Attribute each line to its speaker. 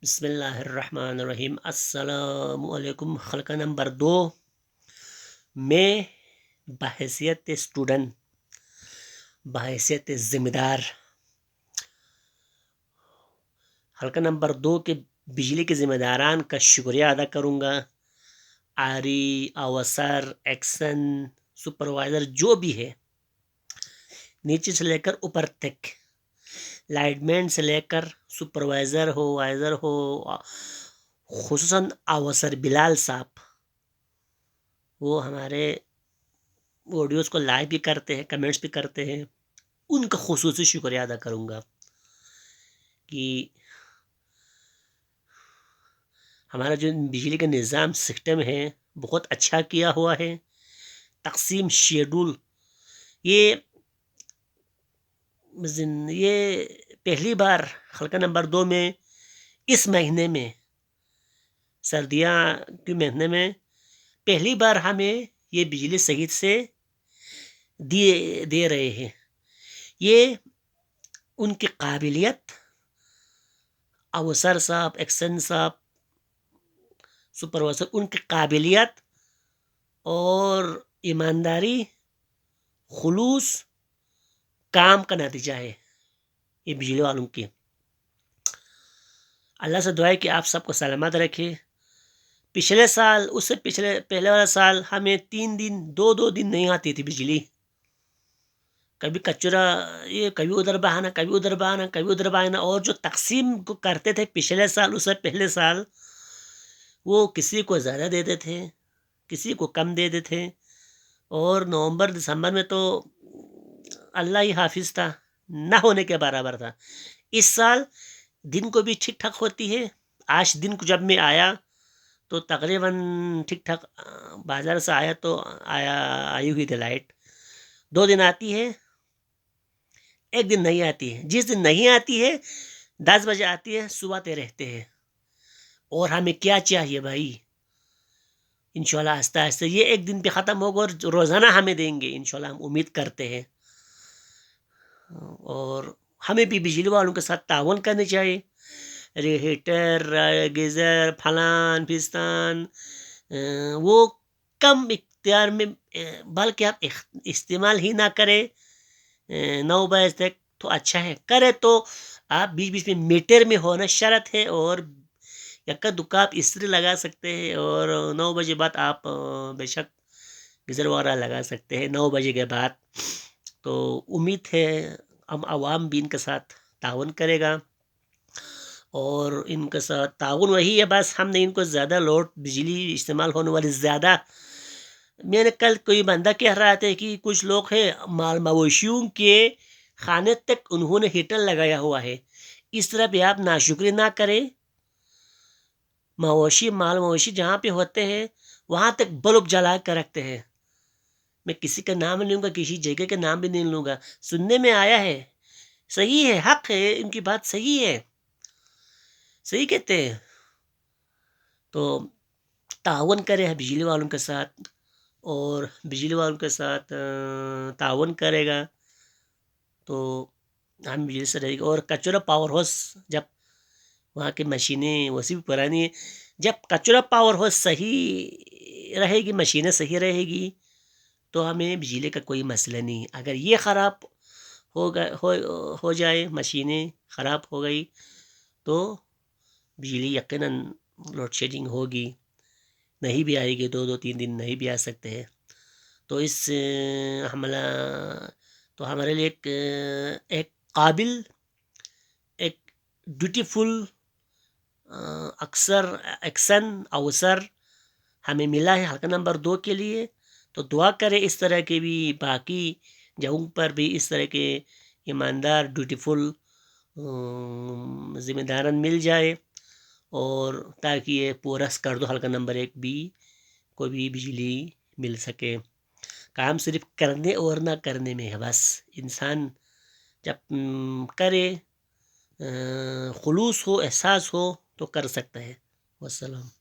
Speaker 1: بسم اللہ الرحمن الرحیم۔ السلام علیکم۔ حلقہ نمبر 2 میں بحیثیت اسٹوڈنٹ، بحیثیت ذمہ دار، حلقہ نمبر 2 کے بجلی کے ذمہ داران کا شکریہ ادا کروں گا۔ آری، اوسر، ایکسن، سپروائزر جو بھی ہے، نیچے سے لے کر اوپر تک، لائٹ مین سے لے کر سپروائزر ہو، وائزر ہو، خصوصاً اوسر بلال صاحب، وہ ہمارے ویڈیوز کو لائک بھی کرتے ہیں، کمنٹس بھی کرتے ہیں، ان کا خصوصی شکریہ ادا کروں گا کہ ہمارا جو بجلی کا نظام سسٹم ہے بہت اچھا کیا ہوا ہے۔ تقسیم شیڈول یہ پہلی بار حلقہ نمبر 2 میں اس مہینے میں، سردیاں کے مہینے میں پہلی بار ہمیں یہ بجلی صحیح سے دے رہے ہیں۔ یہ ان کی قابلیت، اوسر صاحب، ایکسن صاحب، سپروائزر، ان کی قابلیت اور ایمانداری، خلوص کام کا نتیجہ ہے یہ بجلی والوں کی۔ اللہ سے دعا ہے کہ آپ سب کو سلامت رکھے۔ پچھلے سال، اس سے پہلے والا سال ہمیں 3 دن، 2 دن نہیں آتی تھی بجلی۔ کبھی کچرا، یہ کبھی ادھر بہانا، کبھی ادھر بہانا، کبھی ادھر بہانا، اور جو تقسیم کو کرتے تھے پچھلے سال، اس سے پہلے سال، وہ کسی کو زیادہ دیتے تھے، کسی کو کم دیتے تھے، اور نومبر دسمبر میں تو اللہ ہی حافظ تھا، نہ ہونے کے برابر تھا۔ اس سال دن کو بھی ٹھیک ٹھاک ہوتی ہے۔ آج دن کو جب میں آیا تو تقریباً ٹھیک ٹھاک، بازار سے آیا تو آئی ہوئی تھی لائٹ۔ 2 دن آتی ہے، 1 دن نہیں آتی ہے۔ جس دن نہیں آتی ہے 10 بجے آتی ہے، صبح تے رہتے ہیں۔ اور ہمیں کیا چاہیے بھائی؟ انشاءاللہ آہستہ آہستہ یہ 1 دن پہ ختم ہوگا اور روزانہ ہمیں دیں گے انشاءاللہ، ہم امید کرتے ہیں۔ اور ہمیں بھی بجلی والوں کے ساتھ تعاون کرنی چاہیے۔ ریہیٹر، گیزر، پھلان پھستان، وہ کم اختیار میں، بلکہ آپ استعمال ہی نہ کریں 9 بجے تک تو اچھا ہے۔ کرے تو آپ بیچ میں میٹر میں ہونا شرط ہے، اور یکا دکا آپ استری لگا سکتے ہیں، اور 9 بجے بعد آپ بے شک گیزر وغیرہ لگا سکتے ہیں 9 بجے کے بعد۔ تو امید ہے ہم عوام بھی ان کے ساتھ تعاون کرے گا، اور ان کے ساتھ تعاون وہی ہے، بس ہم نے ان کو زیادہ لوڈ، بجلی استعمال ہونے والی زیادہ، میں نے کل کوئی بندہ کہہ رہا تھا کہ کچھ لوگ ہیں مال مویشیوں کے خانے تک انہوں نے ہیٹر لگایا ہوا ہے۔ اس طرح بھی آپ ناشکری نہ کریں۔ مال مویشی جہاں پہ ہوتے ہیں وہاں تک بلب جلا کر رکھتے ہیں۔ میں کسی کا نام نہیں لوں گا، کسی جگہ کا نام بھی نہیں لوں گا، سننے میں آیا ہے، صحیح ہے، حق ہے، ان کی بات صحیح ہے، صحیح کہتے ہیں۔ تو تعاون کرے بجلی والوں کے ساتھ، اور بجلی والوں کے ساتھ تعاون کرے گا تو ہم بجلی سے رہے گا۔ اور کچرا پاور ہاؤس، جب وہاں کی مشینیں ویسی بھی پرانی ہیں، جب کچرا پاور ہاؤس صحیح رہے گی، مشینیں صحیح رہے گی، تو ہمیں بجلی کا کوئی مسئلہ نہیں۔ اگر یہ خراب ہو جائے، مشینیں خراب ہو گئی، تو بجلی یقیناً لوڈ شیڈنگ ہوگی، نہیں بھی آئے گی، 2 3 دن نہیں بھی آ سکتے ہیں۔ تو اس حملہ تو ہمارے لیے ایک قابل، ایک بیوٹیفل ایکسن اوسر ہمیں ملا ہے حلقہ نمبر 2 کے لیے۔ تو دعا کرے اس طرح کے بھی باقی جگہوں پر بھی اس طرح کے ایماندار، بیوٹیفل ذمہ داران مل جائے، اور تاکہ یہ پورا کر دو حلقہ نمبر 1 بھی کو بھی بجلی مل سکے۔ کام صرف کرنے اور نہ کرنے میں ہے، بس انسان جب کرے، خلوص ہو، احساس ہو، تو کر سکتا ہے۔ والسلام۔